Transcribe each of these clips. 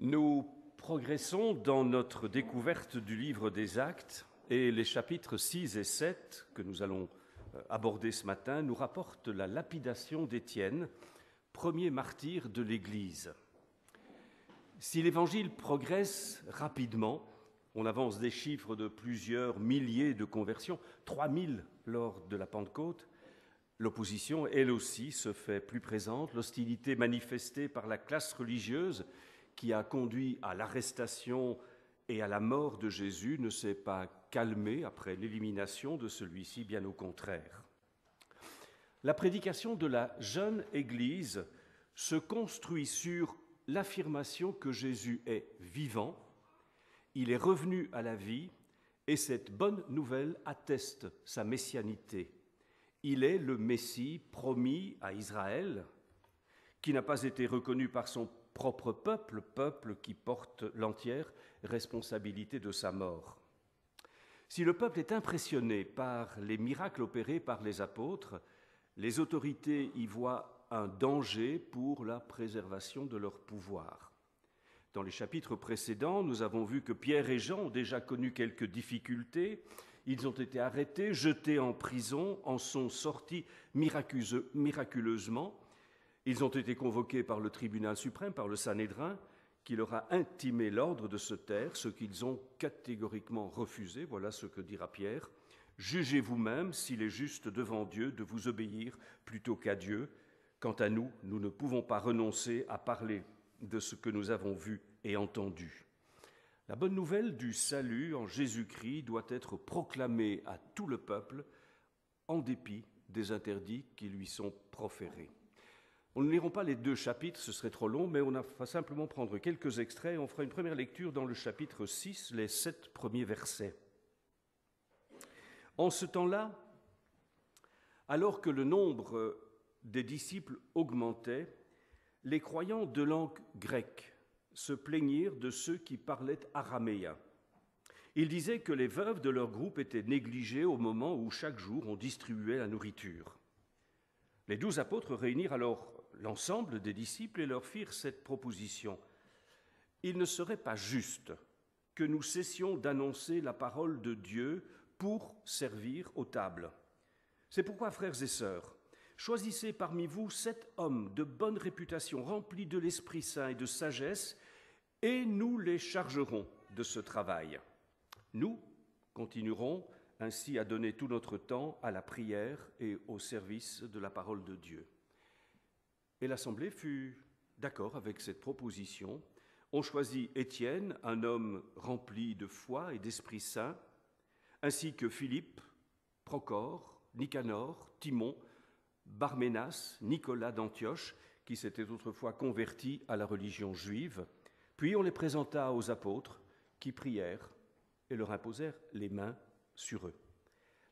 Nous progressons dans notre découverte du livre des Actes et les chapitres 6 et 7 que nous allons aborder ce matin nous rapportent la lapidation d'Étienne, premier martyr de l'Église. Si l'Évangile progresse rapidement, on avance des chiffres de plusieurs milliers de conversions, 3000 lors de la Pentecôte, l'opposition, elle aussi, se fait plus présente, l'hostilité manifestée par la classe religieuse qui a conduit à l'arrestation et à la mort de Jésus ne s'est pas calmée après l'élimination de celui-ci, bien au contraire. La prédication de la jeune Église se construit sur l'affirmation que Jésus est vivant, il est revenu à la vie et cette bonne nouvelle atteste sa messianité. Il est le Messie promis à Israël, qui n'a pas été reconnu par son propre peuple qui porte l'entière responsabilité de sa mort. Si le peuple est impressionné par les miracles opérés par les apôtres, les autorités y voient un danger pour la préservation de leur pouvoir. Dans les chapitres précédents, nous avons vu que Pierre et Jean ont déjà connu quelques difficultés. Ils ont été arrêtés, jetés en prison, en sont sortis miraculeusement. Ils ont été convoqués par le tribunal suprême, par le Sanhédrin, qui leur a intimé l'ordre de se taire, ce qu'ils ont catégoriquement refusé. Voilà ce que dira Pierre. « Jugez vous-même s'il est juste devant Dieu de vous obéir plutôt qu'à Dieu. Quant à nous, nous ne pouvons pas renoncer à parler de ce que nous avons vu et entendu. » La bonne nouvelle du salut en Jésus-Christ doit être proclamée à tout le peuple en dépit des interdits qui lui sont proférés. Nous ne lirons pas les deux chapitres, ce serait trop long, mais on va simplement prendre quelques extraits. On fera une première lecture dans le chapitre 6, les 7 premiers versets. En ce temps-là, alors que le nombre des disciples augmentait, les croyants de langue grecque se plaignirent de ceux qui parlaient araméen. Ils disaient que les veuves de leur groupe étaient négligées au moment où chaque jour on distribuait la nourriture. Les 12 apôtres réunirent alors l'ensemble des disciples et leur firent cette proposition. Il ne serait pas juste que nous cessions d'annoncer la parole de Dieu pour servir aux tables. C'est pourquoi, frères et sœurs, choisissez parmi vous 7 hommes de bonne réputation, remplis de l'Esprit Saint et de sagesse, et nous les chargerons de ce travail. Nous continuerons ainsi à donner tout notre temps à la prière et au service de la parole de Dieu. Et l'Assemblée fut d'accord avec cette proposition. On choisit Étienne, un homme rempli de foi et d'Esprit Saint, ainsi que Philippe, Procore, Nicanor, Timon, Barménas, Nicolas d'Antioche, qui s'était autrefois converti à la religion juive. Puis on les présenta aux apôtres, qui prièrent et leur imposèrent les mains sur eux.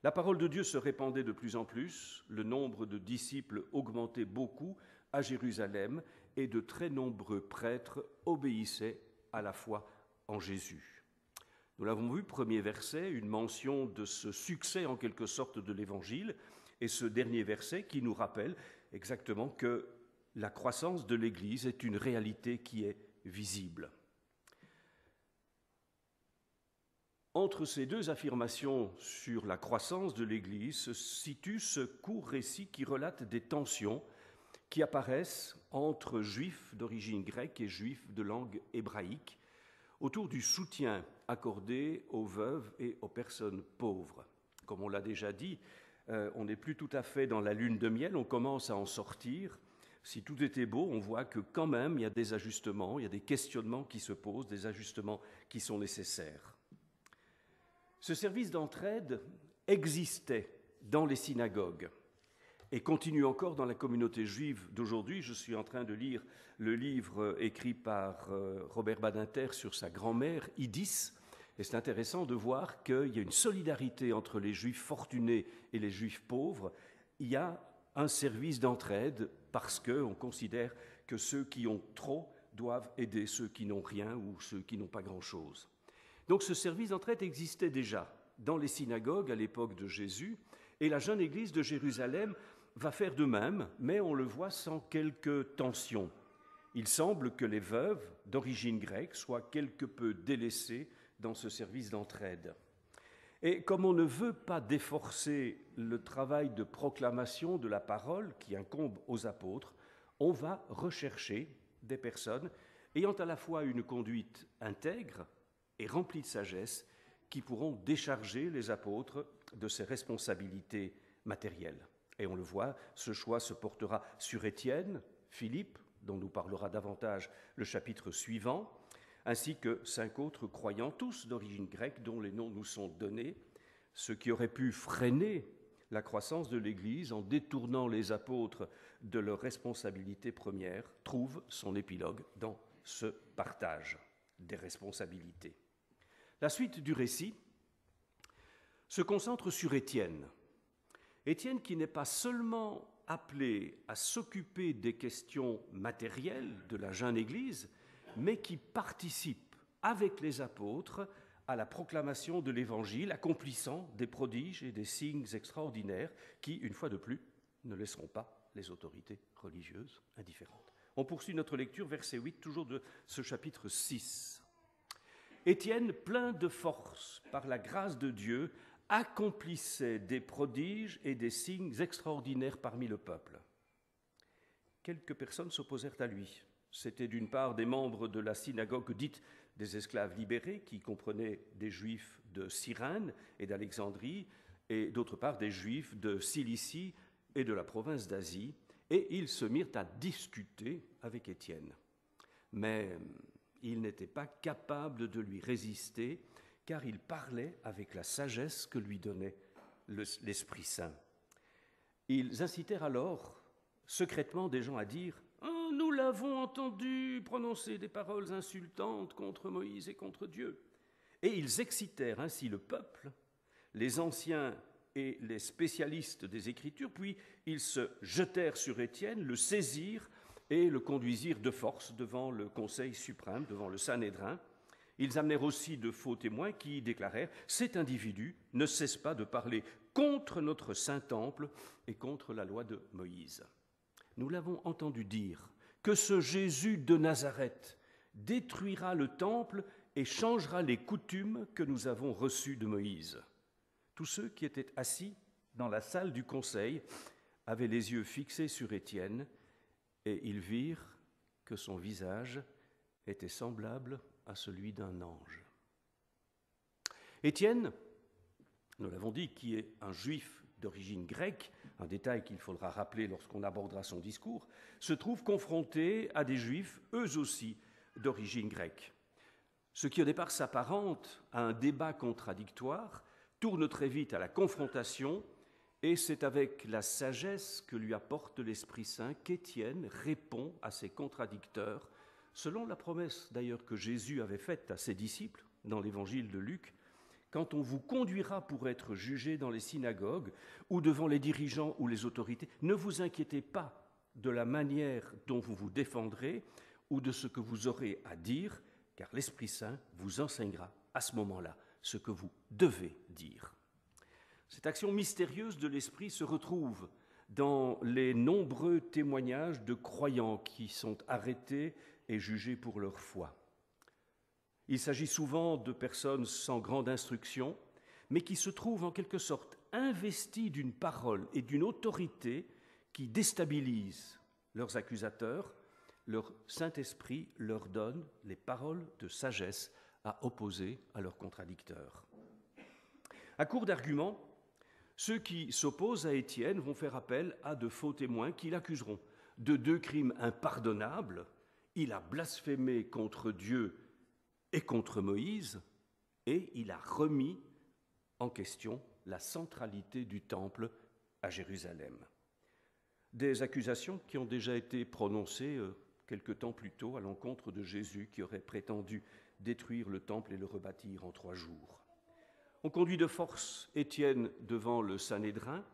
La parole de Dieu se répandait de plus en plus, le nombre de disciples augmentait beaucoup à Jérusalem, et de très nombreux prêtres obéissaient à la foi en Jésus. Nous l'avons vu, premier verset, une mention de ce succès en quelque sorte de l'Évangile, et ce dernier verset qui nous rappelle exactement que la croissance de l'Église est une réalité qui est visible. Entre ces deux affirmations sur la croissance de l'Église se situe ce court récit qui relate des tensions qui apparaissent entre juifs d'origine grecque et juifs de langue hébraïque autour du soutien accordé aux veuves et aux personnes pauvres. Comme on l'a déjà dit, on n'est plus tout à fait dans la lune de miel, on commence à en sortir. Si tout était beau, on voit que quand même il y a des ajustements, il y a des questionnements qui se posent, des ajustements qui sont nécessaires. Ce service d'entraide existait dans les synagogues et continue encore dans la communauté juive d'aujourd'hui. Je suis en train de lire le livre écrit par Robert Badinter sur sa grand-mère, Idis, et c'est intéressant de voir qu'il y a une solidarité entre les juifs fortunés et les juifs pauvres. Il y a un service d'entraide parce qu'on considère que ceux qui ont trop doivent aider ceux qui n'ont rien ou ceux qui n'ont pas grand-chose. Donc ce service d'entraide existait déjà dans les synagogues à l'époque de Jésus, et la jeune église de Jérusalem va faire de même, mais on le voit sans quelques tensions. Il semble que les veuves d'origine grecque soient quelque peu délaissées dans ce service d'entraide. Et comme on ne veut pas déforcer le travail de proclamation de la parole qui incombe aux apôtres, on va rechercher des personnes ayant à la fois une conduite intègre et remplie de sagesse qui pourront décharger les apôtres de ces responsabilités matérielles. Et on le voit, ce choix se portera sur Étienne, Philippe, dont nous parlera davantage le chapitre suivant, ainsi que 5 autres croyants, tous d'origine grecque, dont les noms nous sont donnés, ce qui aurait pu freiner la croissance de l'Église en détournant les apôtres de leurs responsabilités premières, trouve son épilogue dans ce partage des responsabilités. La suite du récit se concentre sur Étienne. Étienne qui n'est pas seulement appelé à s'occuper des questions matérielles de la jeune Église, mais qui participe avec les apôtres à la proclamation de l'Évangile, accomplissant des prodiges et des signes extraordinaires qui, une fois de plus, ne laisseront pas les autorités religieuses indifférentes. On poursuit notre lecture, verset 8, toujours de ce chapitre 6. Étienne, plein de force par la grâce de Dieu, accomplissait des prodiges et des signes extraordinaires parmi le peuple. Quelques personnes s'opposèrent à lui. C'était d'une part des membres de la synagogue dite des esclaves libérés, qui comprenaient des Juifs de Cyrène et d'Alexandrie, et d'autre part des Juifs de Cilicie et de la province d'Asie, et ils se mirent à discuter avec Étienne. Mais ils n'étaient pas capables de lui résister, car il parlait avec la sagesse que lui donnait l'Esprit Saint. Ils incitèrent alors secrètement des gens à dire « Oh, nous l'avons entendu prononcer des paroles insultantes contre Moïse et contre Dieu. » Et ils excitèrent ainsi le peuple, les anciens et les spécialistes des Écritures, puis ils se jetèrent sur Étienne, le saisirent et le conduisirent de force devant le Conseil suprême, devant le Sanhédrin. Ils amenèrent aussi de faux témoins qui déclarèrent « Cet individu ne cesse pas de parler contre notre saint temple et contre la loi de Moïse. Nous l'avons entendu dire que ce Jésus de Nazareth détruira le temple et changera les coutumes que nous avons reçues de Moïse. » Tous ceux qui étaient assis dans la salle du conseil avaient les yeux fixés sur Étienne et ils virent que son visage était semblable à celui d'un ange. Étienne, nous l'avons dit, qui est un juif d'origine grecque, un détail qu'il faudra rappeler lorsqu'on abordera son discours, se trouve confronté à des juifs, eux aussi, d'origine grecque. Ce qui au départ s'apparente à un débat contradictoire tourne très vite à la confrontation, et c'est avec la sagesse que lui apporte l'Esprit Saint qu'Étienne répond à ses contradicteurs, selon la promesse d'ailleurs que Jésus avait faite à ses disciples dans l'évangile de Luc. Quand on vous conduira pour être jugé dans les synagogues ou devant les dirigeants ou les autorités, ne vous inquiétez pas de la manière dont vous vous défendrez ou de ce que vous aurez à dire, car l'Esprit Saint vous enseignera à ce moment-là ce que vous devez dire. Cette action mystérieuse de l'Esprit se retrouve dans les nombreux témoignages de croyants qui sont arrêtés et jugés pour leur foi. Il s'agit souvent de personnes sans grande instruction, mais qui se trouvent en quelque sorte investies d'une parole et d'une autorité qui déstabilisent leurs accusateurs. Leur Saint-Esprit leur donne les paroles de sagesse à opposer à leurs contradicteurs. À court d'arguments, ceux qui s'opposent à Étienne vont faire appel à de faux témoins qui l'accuseront de 2 crimes impardonnables. Il a blasphémé contre Dieu et contre Moïse, et il a remis en question la centralité du temple à Jérusalem. Des accusations qui ont déjà été prononcées quelque temps plus tôt à l'encontre de Jésus qui aurait prétendu détruire le temple et le rebâtir en 3 jours. On conduit de force Étienne devant le Sanhédrin,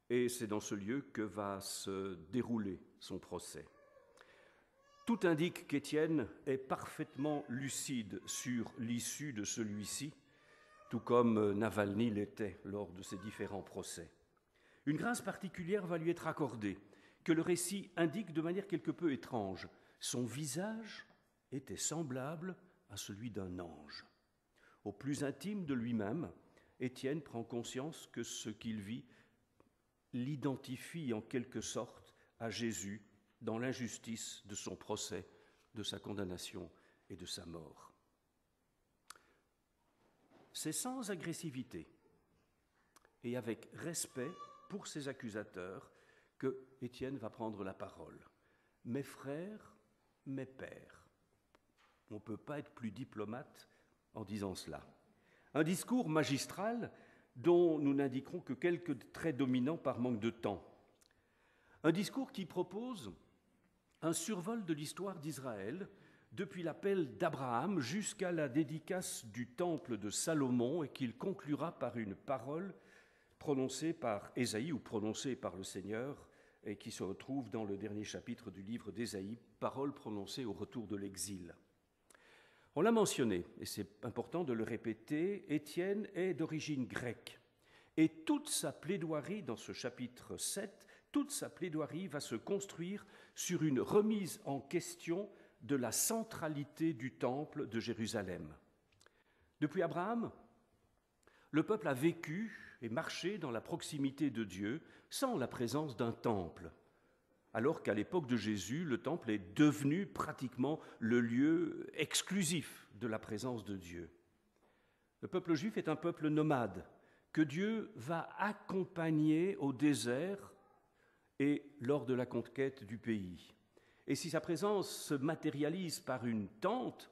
et c'est dans ce lieu que va se dérouler son procès. Tout indique qu'Étienne est parfaitement lucide sur l'issue de celui-ci, tout comme Navalny l'était lors de ses différents procès. Une grâce particulière va lui être accordée, que le récit indique de manière quelque peu étrange. Son visage était semblable à celui d'un ange. Au plus intime de lui-même, Étienne prend conscience que ce qu'il vit l'identifie en quelque sorte à Jésus dans l'injustice de son procès, de sa condamnation et de sa mort. C'est sans agressivité et avec respect pour ses accusateurs que Étienne va prendre la parole. Mes frères, mes pères. On ne peut pas être plus diplomate en disant cela. Un discours magistral dont nous n'indiquerons que quelques traits dominants par manque de temps. Un discours qui propose un survol de l'histoire d'Israël depuis l'appel d'Abraham jusqu'à la dédicace du temple de Salomon et qu'il conclura par une parole prononcée par Ésaïe ou prononcée par le Seigneur et qui se retrouve dans le dernier chapitre du livre d'Ésaïe, parole prononcée au retour de l'exil. On l'a mentionné, et c'est important de le répéter, Étienne est d'origine grecque. Et toute sa plaidoirie dans ce chapitre 7, toute sa plaidoirie va se construire sur une remise en question de la centralité du temple de Jérusalem. Depuis Abraham, le peuple a vécu et marché dans la proximité de Dieu sans la présence d'un temple, alors qu'à l'époque de Jésus, le temple est devenu pratiquement le lieu exclusif de la présence de Dieu. Le peuple juif est un peuple nomade que Dieu va accompagner au désert et lors de la conquête du pays. Et si sa présence se matérialise par une tente,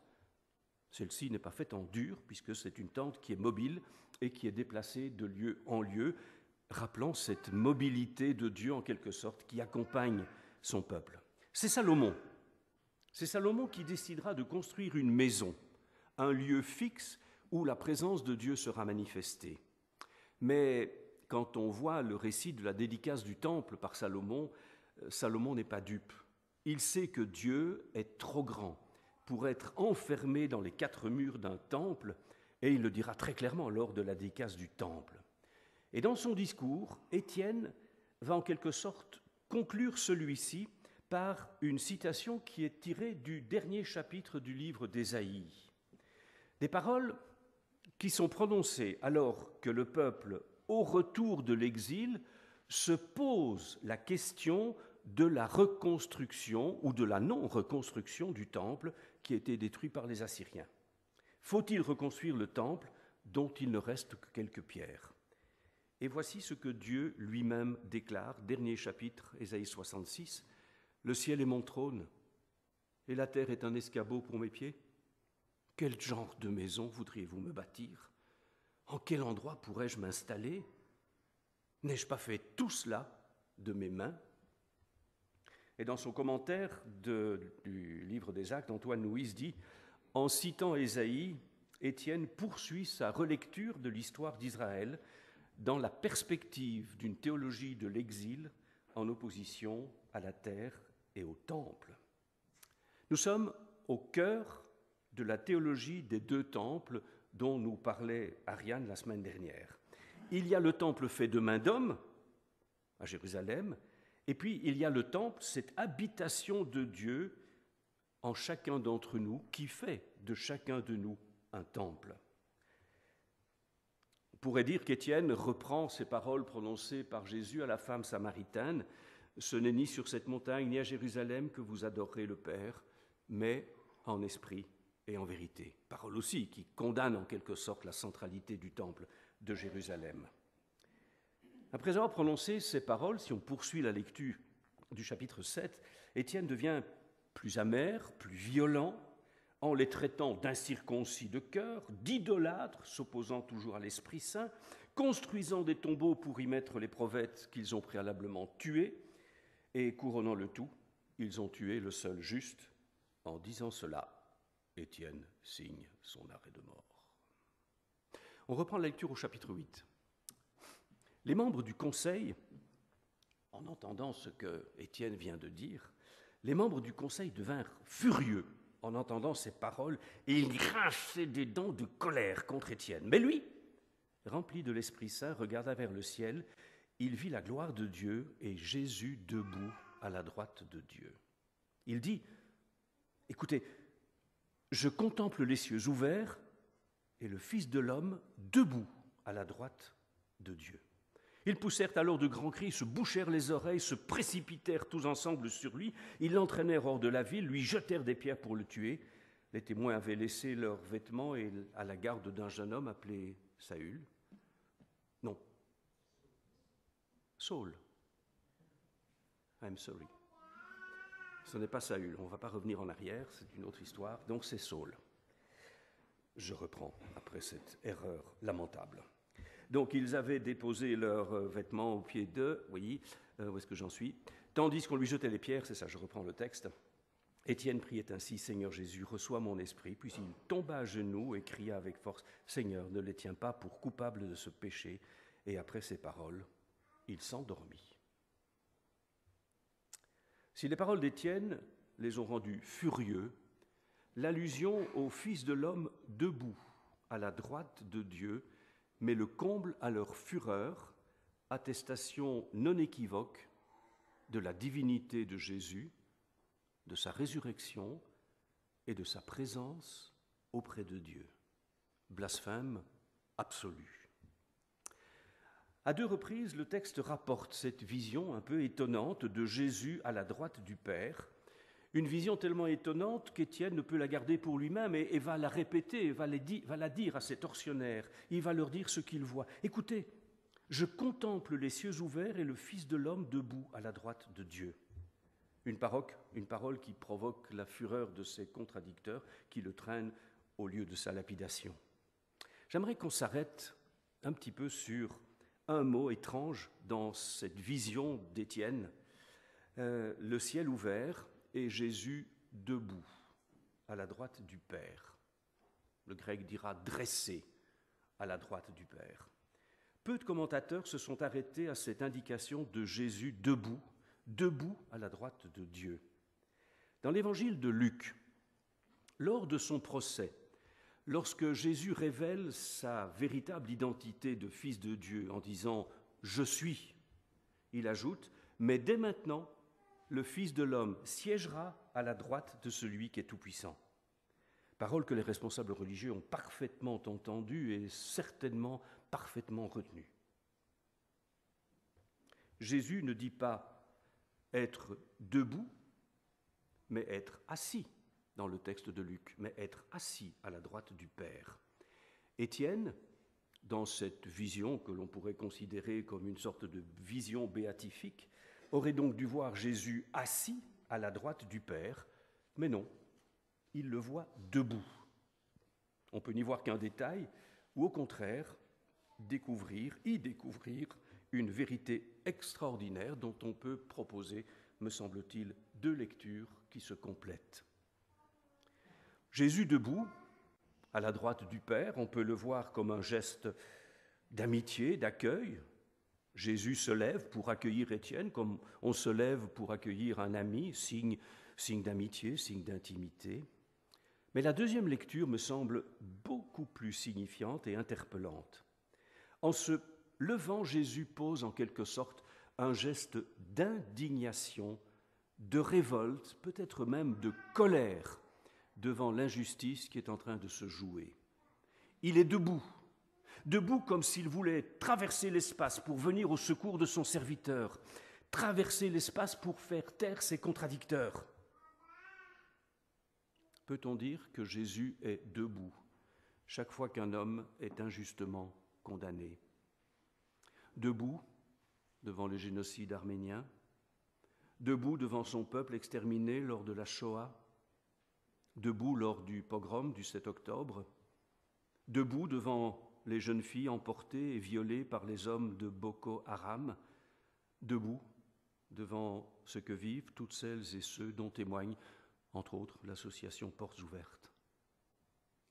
celle-ci n'est pas faite en dur, puisque c'est une tente qui est mobile et qui est déplacée de lieu en lieu, rappelant cette mobilité de Dieu en quelque sorte qui accompagne son peuple. C'est Salomon. C'est Salomon qui décidera de construire une maison, un lieu fixe où la présence de Dieu sera manifestée. Mais quand on voit le récit de la dédicace du temple par Salomon, Salomon n'est pas dupe. Il sait que Dieu est trop grand pour être enfermé dans les quatre murs d'un temple, et il le dira très clairement lors de la dédicace du temple. Et dans son discours, Étienne va en quelque sorte conclure celui-ci par une citation qui est tirée du dernier chapitre du livre d'Ésaïe. Des paroles qui sont prononcées alors que le peuple, au retour de l'exil, se pose la question de la reconstruction ou de la non-reconstruction du temple qui a été détruit par les Assyriens. Faut-il reconstruire le temple dont il ne reste que quelques pierres ? Et voici ce que Dieu lui-même déclare, dernier chapitre, Ésaïe 66, « Le ciel est mon trône, et la terre est un escabeau pour mes pieds. Quel genre de maison voudriez-vous me bâtir ? En quel endroit pourrais-je m'installer ? N'ai-je pas fait tout cela de mes mains ?» Et dans son commentaire du livre des Actes, Antoine Nuis dit « En citant Ésaïe, Étienne poursuit sa relecture de l'histoire d'Israël dans la perspective d'une théologie de l'exil en opposition à la terre et au temple. » Nous sommes au cœur de la théologie des deux temples dont nous parlait Ariane la semaine dernière. Il y a le temple fait de main d'homme, à Jérusalem, et puis il y a le temple, cette habitation de Dieu en chacun d'entre nous, qui fait de chacun de nous un temple. On pourrait dire qu'Étienne reprend ces paroles prononcées par Jésus à la femme samaritaine. « Ce n'est ni sur cette montagne ni à Jérusalem que vous adorerez le Père, mais en esprit et en vérité. » Parole aussi qui condamne en quelque sorte la centralité du temple de Jérusalem. Après avoir prononcé ces paroles, si on poursuit la lecture du chapitre 7, Étienne devient plus amer, plus violent, en les traitant d'incirconcis de cœur, d'idolâtres, s'opposant toujours à l'Esprit Saint, construisant des tombeaux pour y mettre les prophètes qu'ils ont préalablement tués, et couronnant le tout, ils ont tué le seul juste. En disant cela, Étienne signe son arrêt de mort. On reprend la lecture au chapitre 8. Les membres du conseil, en entendant ce que Étienne vient de dire, les membres du conseil devinrent furieux en entendant ces paroles et ils grinçaient des dents de colère contre Étienne. Mais lui, rempli de l'Esprit Saint, regarda vers le ciel, il vit la gloire de Dieu et Jésus debout à la droite de Dieu. Il dit, écoutez, je contemple les cieux ouverts et le Fils de l'homme debout à la droite de Dieu. Ils poussèrent alors de grands cris, se bouchèrent les oreilles, se précipitèrent tous ensemble sur lui. Ils l'entraînèrent hors de la ville, lui jetèrent des pierres pour le tuer. Les témoins avaient laissé leurs vêtements à la garde d'un jeune homme appelé Saül. Non. Saul. I'm sorry. Ce n'est pas Saül, on ne va pas revenir en arrière, c'est une autre histoire. Donc c'est Saul. Je reprends après cette erreur lamentable. Donc ils avaient déposé leurs vêtements au pied d'eux, oui, où est-ce que j'en suis, tandis qu'on lui jetait les pierres, c'est ça, je reprends le texte. Étienne priait ainsi, Seigneur Jésus, reçois mon esprit, puis il tomba à genoux et cria avec force, Seigneur, ne les tiens pas pour coupables de ce péché. Et après ces paroles, il s'endormit. Si les paroles d'Étienne les ont rendus furieux, l'allusion au Fils de l'homme debout à la droite de Dieu met le comble à leur fureur, attestation non équivoque de la divinité de Jésus, de sa résurrection et de sa présence auprès de Dieu. Blasphème absolu. À deux reprises, le texte rapporte cette vision un peu étonnante de Jésus à la droite du Père, une vision tellement étonnante qu'Étienne ne peut la garder pour lui-même et va la répéter, va la dire à ses tortionnaires. Il va leur dire ce qu'il voit. Écoutez, je contemple les cieux ouverts et le Fils de l'homme debout à la droite de Dieu. Une parole qui provoque la fureur de ses contradicteurs qui le traînent au lieu de sa lapidation. J'aimerais qu'on s'arrête un petit peu sur un mot étrange dans cette vision d'Étienne, le ciel ouvert et Jésus debout, à la droite du Père. Le grec dira dressé à la droite du Père. Peu de commentateurs se sont arrêtés à cette indication de Jésus debout à la droite de Dieu. Dans l'évangile de Luc, lors de son procès, lorsque Jésus révèle sa véritable identité de Fils de Dieu en disant « Je suis », il ajoute « Mais dès maintenant, le Fils de l'homme siégera à la droite de celui qui est tout-puissant ». Parole que les responsables religieux ont parfaitement entendue et certainement parfaitement retenue. Jésus ne dit pas être debout, mais être assis dans le texte de Luc, mais être assis à la droite du Père. Étienne, dans cette vision que l'on pourrait considérer comme une sorte de vision béatifique, aurait donc dû voir Jésus assis à la droite du Père, mais non, il le voit debout. On peut n'y voir qu'un détail, ou au contraire, y découvrir une vérité extraordinaire dont on peut proposer, me semble-t-il, deux lectures qui se complètent. Jésus debout, à la droite du Père, on peut le voir comme un geste d'amitié, d'accueil. Jésus se lève pour accueillir Étienne, comme on se lève pour accueillir un ami, signe d'amitié, signe d'intimité. Mais la deuxième lecture me semble beaucoup plus signifiante et interpellante. En se levant, Jésus pose en quelque sorte un geste d'indignation, de révolte, peut-être même de colère devant l'injustice qui est en train de se jouer. Il est debout comme s'il voulait traverser l'espace pour venir au secours de son serviteur, traverser l'espace pour faire taire ses contradicteurs. Peut-on dire que Jésus est debout chaque fois qu'un homme est injustement condamné? Debout devant le génocide arménien, debout devant son peuple exterminé lors de la Shoah, debout lors du pogrom du 7 octobre, debout devant les jeunes filles emportées et violées par les hommes de Boko Haram, debout devant ce que vivent toutes celles et ceux dont témoigne, entre autres, l'association Portes Ouvertes.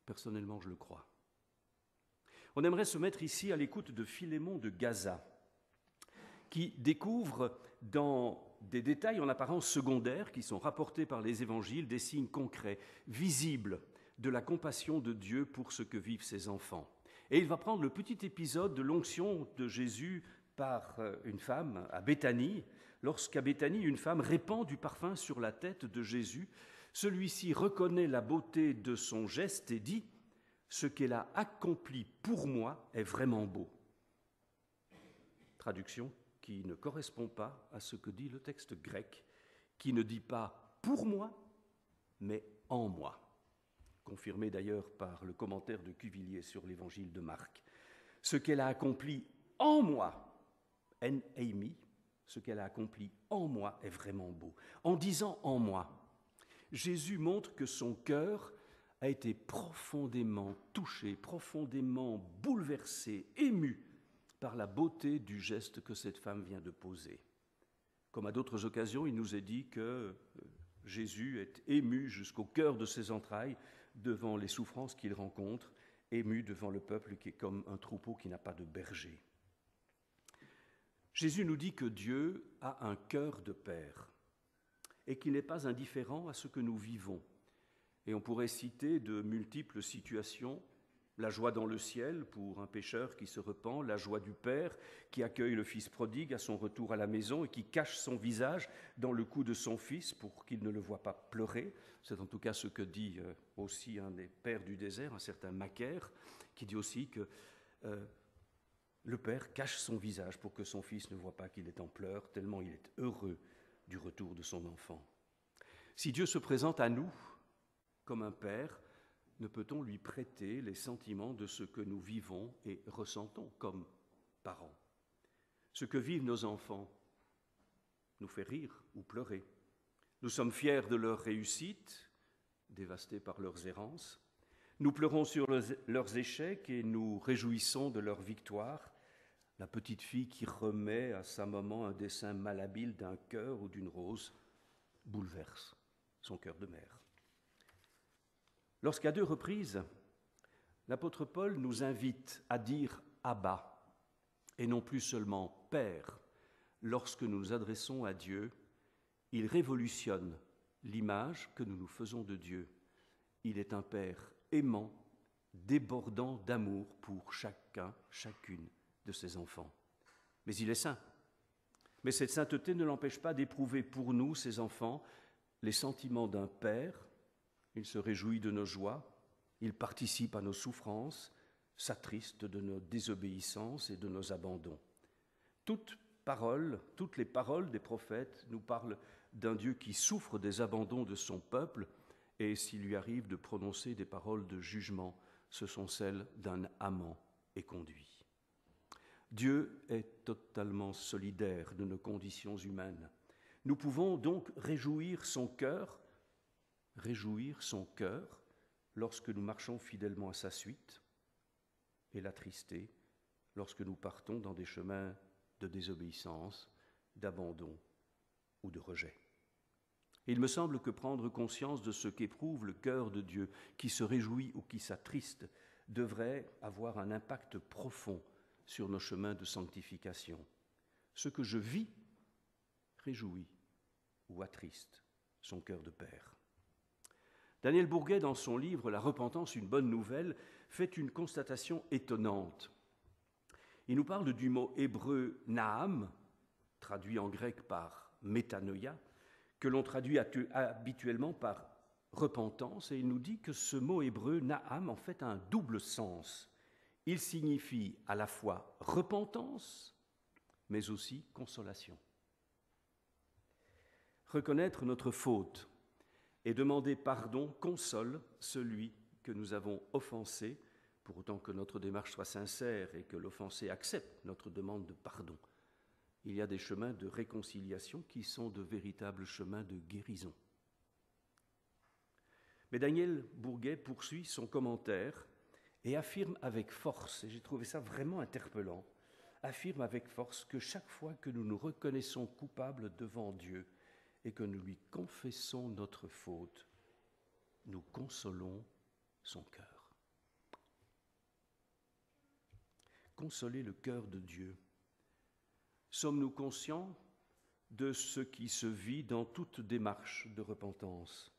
Personnellement, je le crois. On aimerait se mettre ici à l'écoute de Philémon de Gaza, qui découvre dans des détails en apparence secondaires qui sont rapportés par les évangiles des signes concrets, visibles de la compassion de Dieu pour ce que vivent ses enfants. Et il va prendre le petit épisode de l'onction de Jésus par une femme à Béthanie, lorsqu'à Béthanie, une femme répand du parfum sur la tête de Jésus. Celui-ci reconnaît la beauté de son geste et dit « Ce qu'elle a accompli pour moi est vraiment beau ». Traduction qui ne correspond pas à ce que dit le texte grec, qui ne dit pas « pour moi », mais « en moi », confirmé d'ailleurs par le commentaire de Cuvillier sur l'évangile de Marc. Ce qu'elle a accompli en moi, en eimi, ce qu'elle a accompli en moi est vraiment beau. En disant en moi, Jésus montre que son cœur a été profondément touché, profondément bouleversé, ému par la beauté du geste que cette femme vient de poser. Comme à d'autres occasions, il nous est dit que Jésus est ému jusqu'au cœur de ses entrailles devant les souffrances qu'il rencontre, ému devant le peuple qui est comme un troupeau qui n'a pas de berger. Jésus nous dit que Dieu a un cœur de père et qu'il n'est pas indifférent à ce que nous vivons. Et on pourrait citer de multiples situations, la joie dans le ciel pour un pécheur qui se repent, la joie du Père qui accueille le Fils prodigue à son retour à la maison et qui cache son visage dans le cou de son Fils pour qu'il ne le voie pas pleurer. C'est en tout cas ce que dit aussi un des pères du désert, un certain Macaire, qui dit aussi que le Père cache son visage pour que son Fils ne voie pas qu'il est en pleurs, tellement il est heureux du retour de son enfant. Si Dieu se présente à nous comme un Père, ne peut-on lui prêter les sentiments de ce que nous vivons et ressentons comme parents? Ce que vivent nos enfants nous fait rire ou pleurer. Nous sommes fiers de leur réussite, dévastés par leurs errances. Nous pleurons sur leurs échecs et nous réjouissons de leur victoire. La petite fille qui remet à sa maman un dessin malhabile d'un cœur ou d'une rose bouleverse son cœur de mère. Lorsqu'à 2 reprises, l'apôtre Paul nous invite à dire « Abba » et non plus seulement « Père ». Lorsque nous nous adressons à Dieu, il révolutionne l'image que nous nous faisons de Dieu. Il est un Père aimant, débordant d'amour pour chacun, chacune de ses enfants. Mais il est saint. Mais cette sainteté ne l'empêche pas d'éprouver pour nous, ses enfants, les sentiments d'un Père. Il se réjouit de nos joies, il participe à nos souffrances, s'attriste de nos désobéissances et de nos abandons. Toutes les paroles des prophètes nous parlent d'un Dieu qui souffre des abandons de son peuple, et s'il lui arrive de prononcer des paroles de jugement, ce sont celles d'un amant éconduit. Dieu est totalement solidaire de nos conditions humaines. Nous pouvons donc réjouir son cœur lorsque nous marchons fidèlement à sa suite et l'attrister lorsque nous partons dans des chemins de désobéissance, d'abandon ou de rejet. Il me semble que prendre conscience de ce qu'éprouve le cœur de Dieu, qui se réjouit ou qui s'attriste, devrait avoir un impact profond sur nos chemins de sanctification. Ce que je vis réjouit ou attriste son cœur de père. Daniel Bourguet, dans son livre « La repentance, une bonne nouvelle », fait une constatation étonnante. Il nous parle du mot hébreu « naam », traduit en grec par « métanoïa », que l'on traduit habituellement par « repentance », et il nous dit que ce mot hébreu « naam » en fait a un double sens. Il signifie à la fois repentance, mais aussi consolation. Reconnaître notre faute et demander pardon console celui que nous avons offensé, pour autant que notre démarche soit sincère et que l'offensé accepte notre demande de pardon. Il y a des chemins de réconciliation qui sont de véritables chemins de guérison. Mais Daniel Bourguet poursuit son commentaire et affirme avec force, et j'ai trouvé ça vraiment interpellant, affirme avec force que chaque fois que nous nous reconnaissons coupables devant Dieu et que nous lui confessons notre faute, nous consolons son cœur. Consoler le cœur de Dieu. Sommes-nous conscients de ce qui se vit dans toute démarche de repentance?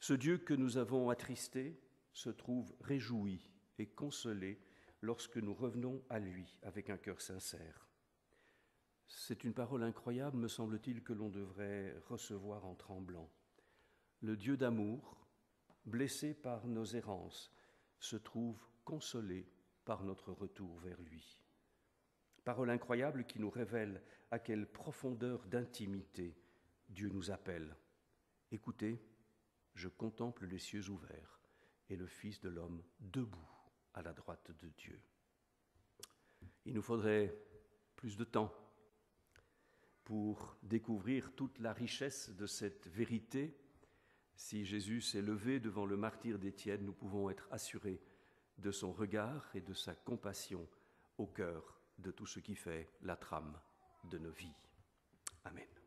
Ce Dieu que nous avons attristé se trouve réjoui et consolé lorsque nous revenons à lui avec un cœur sincère. C'est une parole incroyable, me semble-t-il, que l'on devrait recevoir en tremblant. Le Dieu d'amour, blessé par nos errances, se trouve consolé par notre retour vers lui. Parole incroyable qui nous révèle à quelle profondeur d'intimité Dieu nous appelle. Écoutez, je contemple les cieux ouverts et le Fils de l'homme debout à la droite de Dieu. Il nous faudrait plus de temps pour découvrir toute la richesse de cette vérité. Si Jésus s'est levé devant le martyre d'Étienne, nous pouvons être assurés de son regard et de sa compassion au cœur de tout ce qui fait la trame de nos vies. Amen.